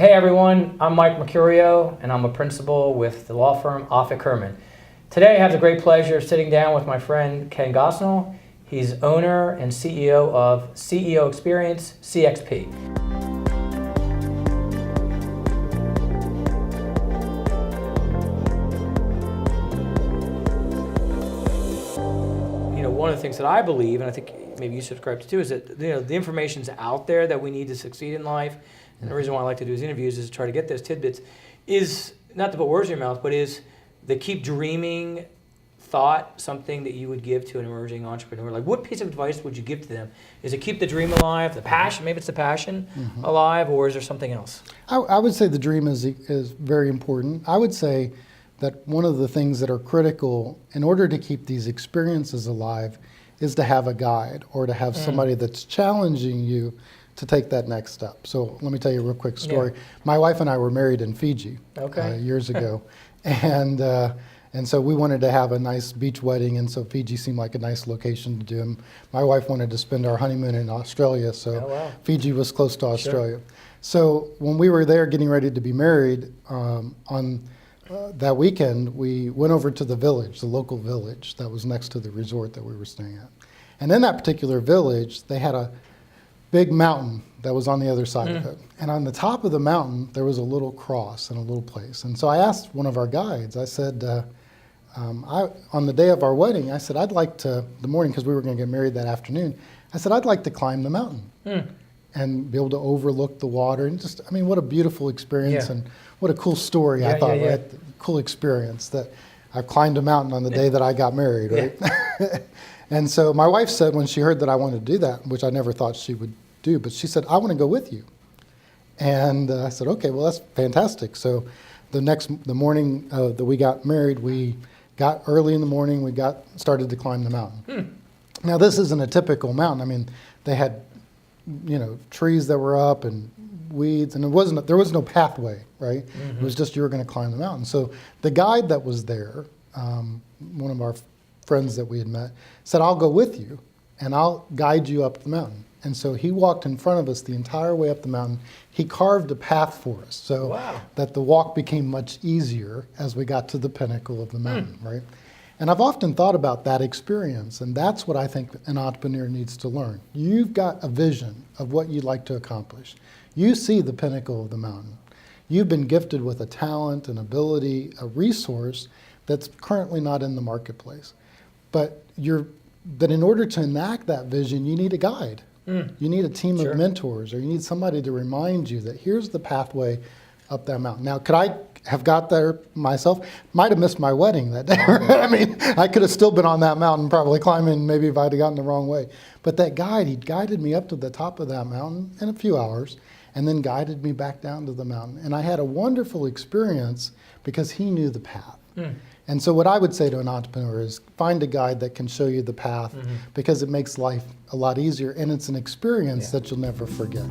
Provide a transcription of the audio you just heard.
Hey everyone, I'm Mike Mercurio and I'm a principal with the law firm Offutt Kerman. Today I have the great pleasure of sitting down with my friend Ken Gosnell. He's owner and CEO of CEO Experience, CXP. One of the things that I believe, and I think maybe you subscribe to too, is that the information's out there that we need to succeed in life. And the reason why I like to do these interviews is to try to get those tidbits. Is not to put words in your mouth, but is the keep dreaming thought something that you would give to an emerging entrepreneur? Like, what piece of advice would you give to them? Is it keep the dream alive, the passion? Maybe it's the passion alive, or is there something else? I would say the dream is very important. I would say that one of the things that are critical in order to keep these experiences alive is to have a guide or to have somebody that's challenging you to take that next step. So let me tell you a real quick story. Yeah. My wife and I were married in Fiji years ago. And so we wanted to have a nice beach wedding, and so Fiji seemed like a nice location to do. And my wife wanted to spend our honeymoon in Australia, so Fiji was close to Australia. Sure. So when we were there getting ready to be married, on that weekend, we went over to the village, the local village that was next to the resort that we were staying at. And in that particular village, they had a big mountain that was on the other side of it. And on the top of the mountain, there was a little cross and a little place. And so I asked one of our guides, I said, on the day of our wedding, I said, I'd like to, the morning, because we were going to get married that afternoon, I said, I'd like to climb the mountain and be able to overlook the water. And just, I mean, what a beautiful experience and what a cool story, I thought, right? Cool experience that I climbed a mountain on the day that I got married, right? And so my wife said when she heard that I wanted to do that, which I never thought she would do, but she said, I want to go with you. And I said, okay, well, that's fantastic. So the morning that we got married, we got early in the morning, we started to climb the mountain. Now, this isn't a typical mountain. I mean, they had, trees that were up and weeds, and there was no pathway, right? It was just you were going to climb the mountain. So the guide that was there, one of our friends that we had met, said, I'll go with you and I'll guide you up the mountain. And so he walked in front of us the entire way up the mountain. He carved a path for us so that the walk became much easier as we got to the pinnacle of the mountain, right? And I've often thought about that experience, and that's what I think an entrepreneur needs to learn. You've got a vision of what you'd like to accomplish. You see the pinnacle of the mountain. You've been gifted with a talent, an ability, a resource that's currently not in the marketplace. But in order to enact that vision, you need a guide. You need a team of mentors, or you need somebody to remind you that here's the pathway up that mountain. Now, could I have got there myself? Might have missed my wedding that day. I mean, I could have still been on that mountain probably climbing, maybe if I'd have gotten the wrong way. But that guide, he guided me up to the top of that mountain in a few hours, and then guided me back down to the mountain. And I had a wonderful experience because he knew the path. And so what I would say to an entrepreneur is find a guide that can show you the path because it makes life a lot easier, and it's an experience that you'll never forget.